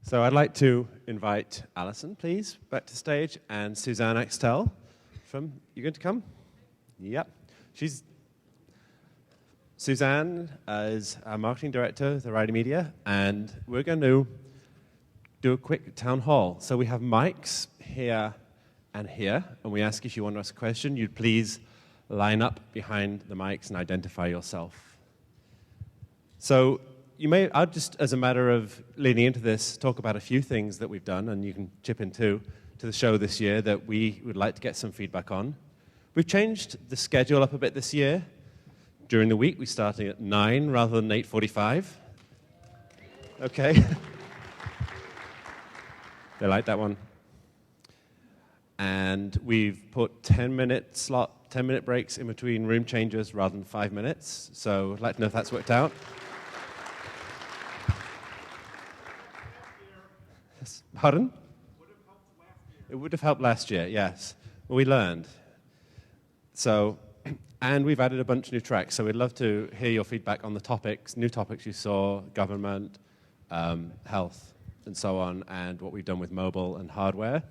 So I'd like to invite Allison, please, back to stage, and Suzanne Axtell you going to come? Yep. Suzanne is our marketing director of the Rider Media, and we're going to do a quick town hall. So we have mics here and here, and we ask if you want to ask a question, you'd please line up behind the mics and identify yourself. So I'll just, as a matter of leading into this, talk about a few things that we've done, and you can chip in to the show this year that we would like to get some feedback on. We've changed the schedule up a bit this year. During the week, we're starting at 9 rather than 8:45. Okay. They like that one. And we've put 10-minute breaks in between room changes rather than 5 minutes. So I'd like to know if that's worked out. Pardon? It would have helped last year, yes. Well, we learned. So, and we've added a bunch of new tracks, so we'd love to hear your feedback on the topics, new topics you saw, government, health, and so on, and what we've done with mobile and hardware.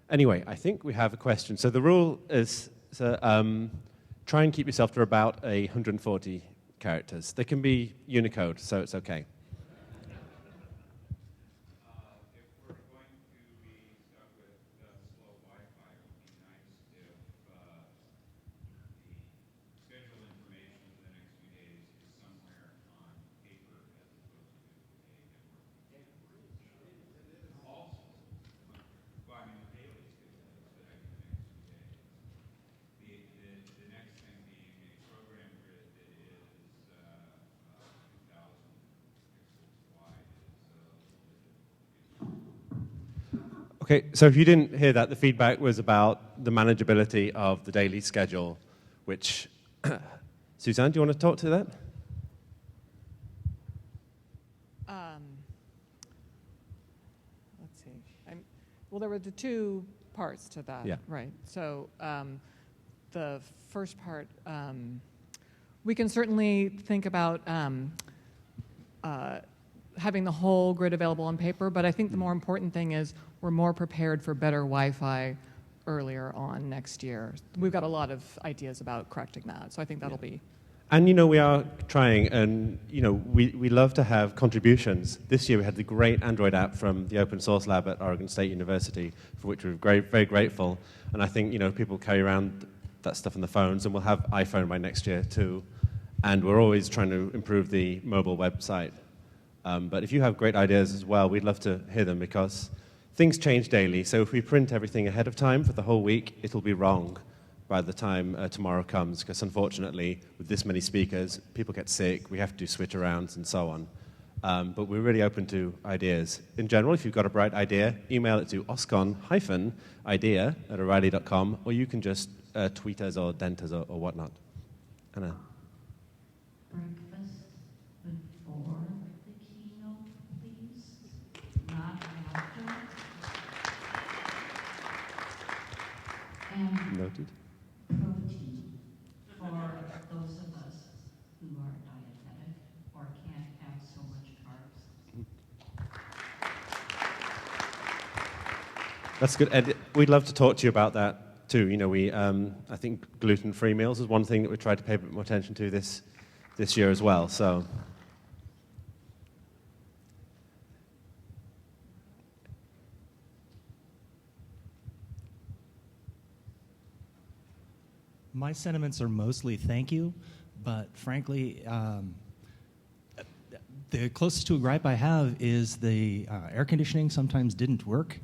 Anyway, I think we have a question. So the rule is try and keep yourself to about 140 characters. They can be Unicode, so it's okay. Okay, so if you didn't hear that, the feedback was about the manageability of the daily schedule, which, Suzanne, do you want to talk to that? Let's see. Well, there were the two parts to that, yeah. Right? So the first part, we can certainly think about having the whole grid available on paper, but I think the more important thing is we're more prepared for better Wi-Fi earlier on next year. We've got a lot of ideas about correcting that, so I think that'll be... And, we are trying, and, we love to have contributions. This year we had the great Android app from the Open Source Lab at Oregon State University, for which we're very grateful. And I think, people carry around that stuff on the phones, and we'll have iPhone by next year too. And we're always trying to improve the mobile website. But if you have great ideas as well, we'd love to hear them, because things change daily. So if we print everything ahead of time for the whole week, it'll be wrong by the time tomorrow comes, because unfortunately, with this many speakers, people get sick, we have to do switch arounds and so on. But we're really open to ideas. In general, if you've got a bright idea, email it to oscon-idea@o'reilly.com, or you can just tweet us or dent us or whatnot. Anna. Breakfast before the keynote, please, not after. And Noted. protein for those of us who are diabetic or can't have so much carbs. That's good, Ed. We'd love to talk to you about that too. I think gluten-free meals is one thing that we tried to pay a bit more attention to this year as well. So. My sentiments are mostly thank you, but frankly, the closest to a gripe I have is the air conditioning sometimes didn't work,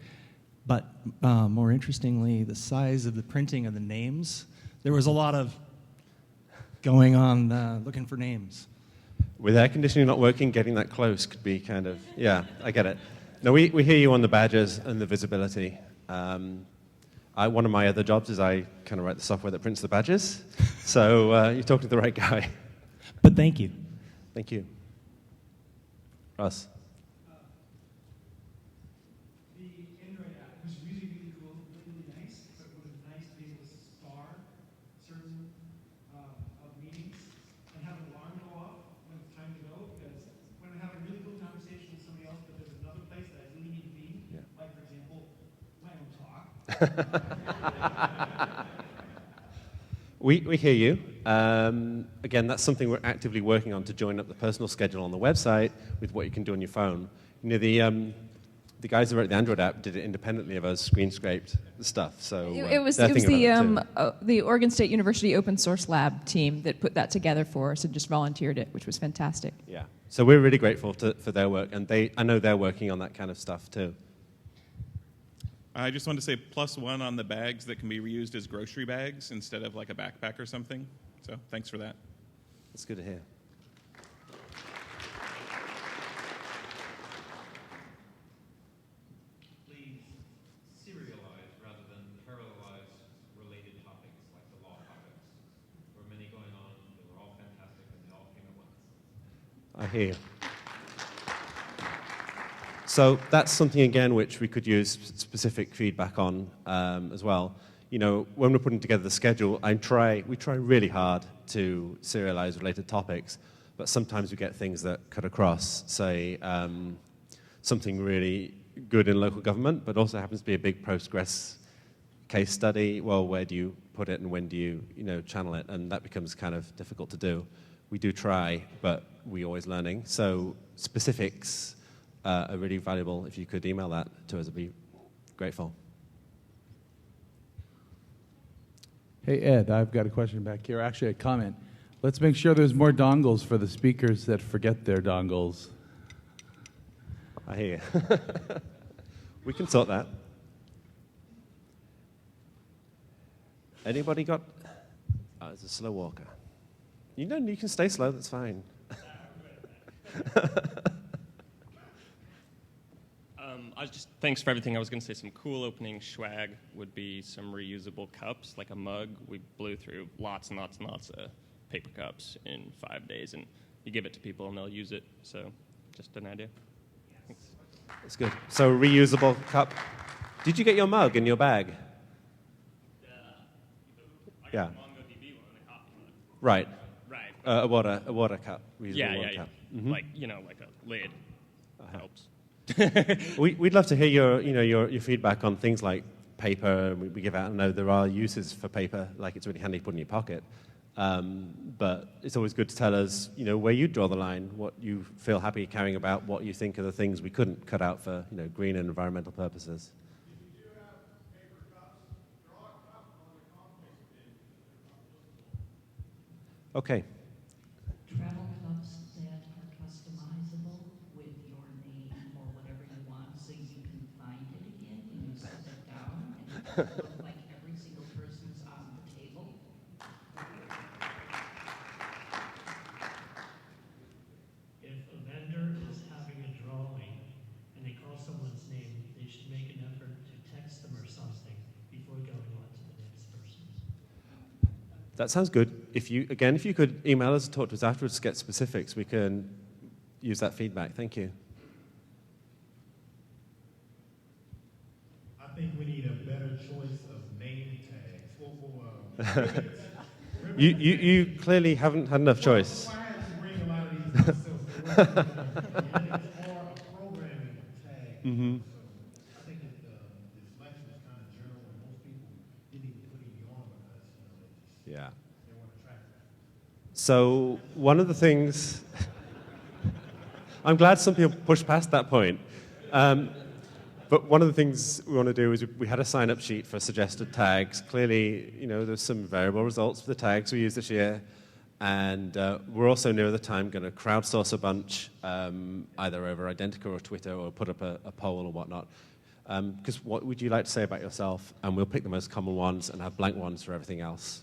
but more interestingly, the size of the printing of the names. There was a lot of going on looking for names. With air conditioning not working, getting that close could be kind of, yeah, I get it. No, we hear you on the badges and the visibility. One of my other jobs is I kind of write the software that prints the badges. So you're talking to the right guy. But thank you. Thank you. Russ. The Android app was really cool, really nice. But it was nice to be able to star certain of meetings and have an alarm go off when it's time to go. Because when I have a really cool conversation with somebody else, but there's another place that I We hear you. Again, that's something we're actively working on to join up the personal schedule on the website with what you can do on your phone. You know, the guys who wrote the Android app did it independently of us, screen scraped the stuff. So it was they're thinking about it too. the Oregon State University Open Source Lab team that put that together for us and just volunteered it, which was fantastic. Yeah. So we're really grateful for their work, and I know they're working on that kind of stuff too. I just want to say +1 on the bags that can be reused as grocery bags instead of like a backpack or something. So thanks for that. That's good to hear. Please serialize rather than parallelize related topics like the law topics. There were many going on. They were all fantastic, and they all came at once. I hear you. So that's something, again, which we could use specific feedback on as well. You know, when we're putting together the schedule, we try really hard to serialize related topics, but sometimes we get things that cut across, say, something really good in local government, but also happens to be a big Postgres case study. Well, where do you put it and when do you channel it? And that becomes kind of difficult to do. We do try, but we're always learning. So specifics are really valuable. If you could email that to us, I'd be grateful. Hey, Ed, I've got a question back here. Actually, a comment. Let's make sure there's more dongles for the speakers that forget their dongles. I hear you. We can sort that. Anybody got... Oh, it's a slow walker. You can stay slow, that's fine. Thanks for everything. I was going to say some cool opening swag would be some reusable cups, like a mug. We blew through lots and lots and lots of paper cups in 5 days, and you give it to people and they'll use it. So just an idea. Thanks. That's good. So reusable cup. Did you get your mug in your bag? I got Yeah. the MongoDB one, the coffee mug. Right. Right. A water cup. Reusable water Yeah. cup. Mm-hmm. Like a lid helps. We'd love to hear your feedback on things like paper. We give out. I know there are uses for paper, like it's really handy to put in your pocket. But it's always good to tell us, where you draw the line, what you feel happy carrying about, what you think are the things we couldn't cut out for green and environmental purposes. If you do have paper cups, draw a cup on the compost bin. Okay. Travel cups that are customizable with your name or whatever you want, so you can find it again when you set it down, and it doesn't look like every single person's on the table. If a vendor is having a drawing and they call someone's name, they should make an effort to text them or something before going on to the next person. That sounds good. If you could email us, talk to us afterwards, get specifics, we can use that feedback. Thank you. I think we need a better choice of name tags. You clearly haven't had enough choice. I had to bring a lot of these myself. So or a programming tag. Mm-hmm. So I think that the selection is kind of general, and most people didn't even put any on because Yeah. they want to track that. So one of the things, I'm glad some people pushed past that point. But one of the things we want to do is we had a sign-up sheet for suggested tags. Clearly, there's some variable results for the tags we use this year. And we're also near the time going to crowdsource a bunch, either over Identica or Twitter, or put up a poll or whatnot. Because what would you like to say about yourself? And we'll pick the most common ones and have blank ones for everything else.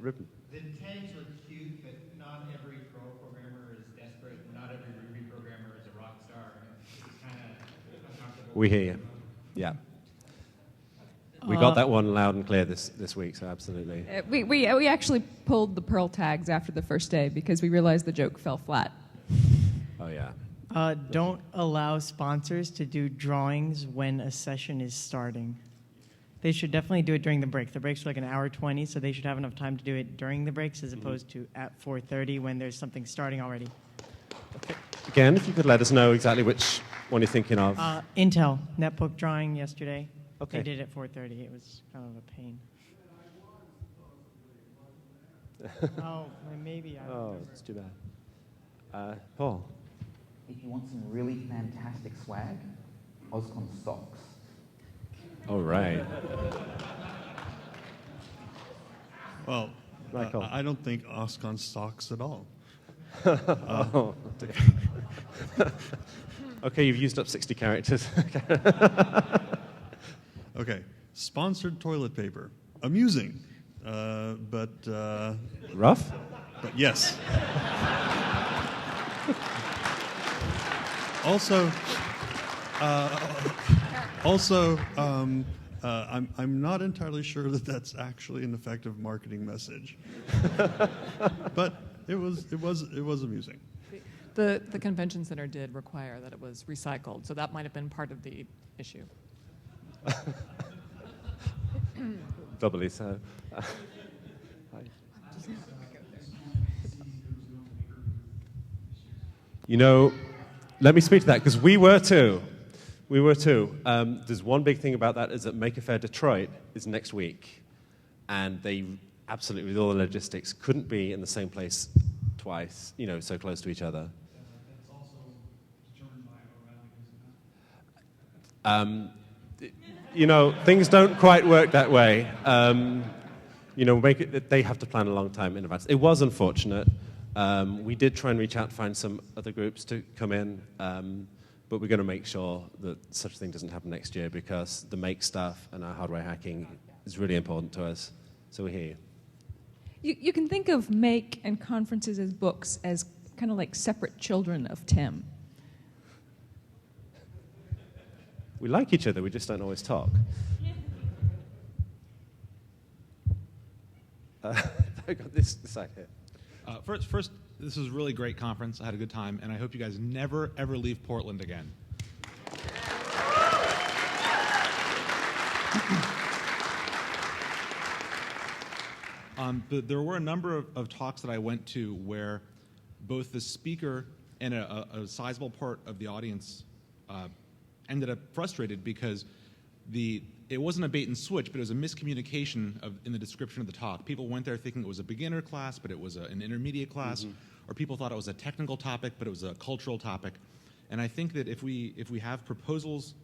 Ribbon. The tags are cute, but not every Perl programmer is desperate. Not every Ruby programmer is a rock star. It's kind of uncomfortable. We hear you. Yeah. We got that one loud and clear this week, so absolutely. We actually pulled the Perl tags after the first day because we realized the joke fell flat. Oh, yeah. Don't allow sponsors to do drawings when a session is starting. They should definitely do it during the break. The breaks are like an hour 20, so they should have enough time to do it during the breaks as opposed to at 4:30 when there's something starting already. Okay. Again, if you could let us know exactly which one you're thinking of. Intel, netbook drawing yesterday. Okay. They did it at 4:30. It was kind of a pain. Oh, maybe. I don't remember. It's too bad. Paul? If you want some really fantastic swag, OSCON socks. All right. Well, Michael. I don't think OSCON stocks at all. Oh, okay, you've used up 60 characters. Okay, sponsored toilet paper. Amusing, but... Rough? But yes. Also, I'm not entirely sure that that's actually an effective marketing message, but it was amusing. The convention center did require that it was recycled, so that might have been part of the issue. Doubly so. You know, let me speak to that, because we were too. We were too. There's one big thing about that is that Maker Faire Detroit is next week, and they absolutely, with all the logistics, couldn't be in the same place twice, you know, so close to each other. That's also determined by O'Reilly, is it not? You know, things don't quite work that way. You know, they have to plan a long time in advance. It was unfortunate. We did try and reach out to find some other groups to come in, but we're going to make sure that such a thing doesn't happen next year, because the make stuff and our hardware hacking is really important to us. So we're here. You can think of Make and conferences as books as kind of like separate children of Tim. We like each other, we just don't always talk. I got this side here. First, this was a really great conference. I had a good time, and I hope you guys never, ever leave Portland again. But there were a number of talks that I went to where both the speaker and a sizable part of the audience ended up frustrated because it wasn't a bait and switch, but it was a miscommunication in the description of the talk. People went there thinking it was a beginner class, but it was an intermediate class, or people thought it was a technical topic, but it was a cultural topic. And I think that if we have proposals,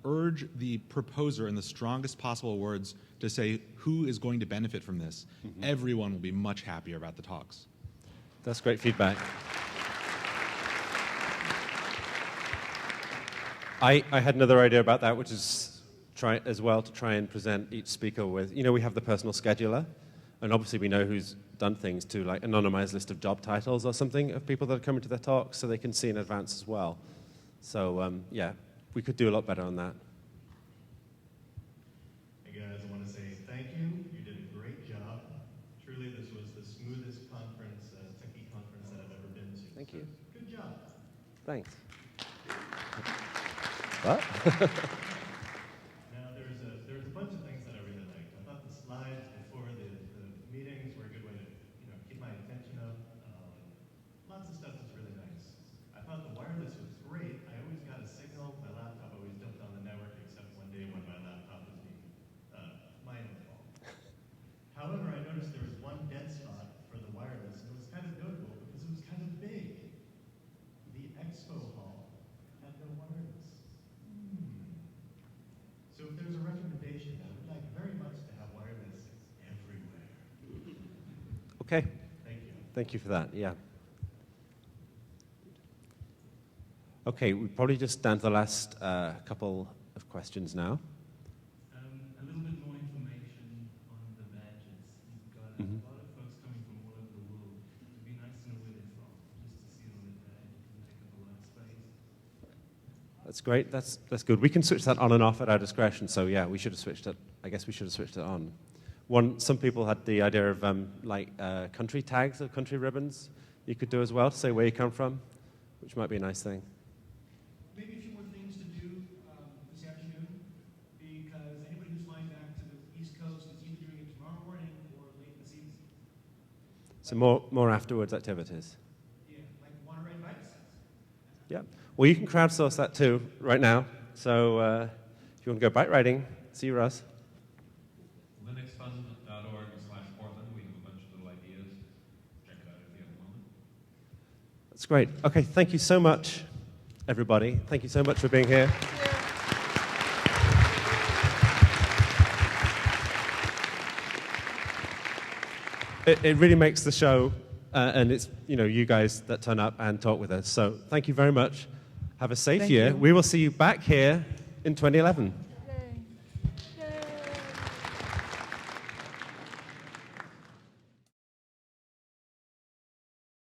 urge the proposer in the strongest possible words to say who is going to benefit from this. Everyone will be much happier about the talks. That's great feedback. I had another idea about that, which is try and present each speaker with, you know, we have the personal scheduler, and obviously we know who's done things to, like, anonymized list of job titles or something of people that are coming to their talks, so they can see in advance as well. So, yeah, we could do a lot better on that. Hey guys, I want to say thank you. You did a great job. Truly, this was the smoothest conference, techie conference that I've ever been to. Thank you. Good job. Thanks. What? Now, there's a bunch of things that I really liked. I thought the slides before the meetings were a good way to, you know, keep my attention up. Lots of stuff was really nice. I thought the wireless was great. I always got a signal. My laptop always jumped on the network, except one day when my laptop was being my own fault. However, I noticed there was one dead spot for the wireless, and it was kind of notable because it was kind of big. The expo hall had no wireless. So if there's a recommendation, I would like very much to have wireless everywhere. Okay. Thank you. Thank you for that, yeah. Okay, we're probably just down to the last couple of questions now. A little bit more information on the badges. You've got a lot of folks coming from all over the world. It'd be nice to know where they're from, just to see it on the badge. It doesn't take up a lot of space. That's great. That's good. We can switch that on and off at our discretion. So yeah, we should have switched it. I guess we should have switched it on. Some people had the idea of country tags or country ribbons. You could do as well to say where you come from, which might be a nice thing. Maybe a few more things to do this afternoon, because anybody who's flying back to the East Coast is either doing it tomorrow morning or late this evening. So more afterwards activities. Yeah, like want to ride bikes? Yeah. Well, you can crowdsource that too right now. So if you want to go bike riding, see you, Russ. linuxfund.org/Portland. We have a bunch of little ideas. Check it out if you have a moment. That's great. Okay, thank you so much, everybody. Thank you so much for being here. It really makes the show, and it's you guys that turn up and talk with us. So thank you very much. Have a safe year. you. We will see you back here in 2011.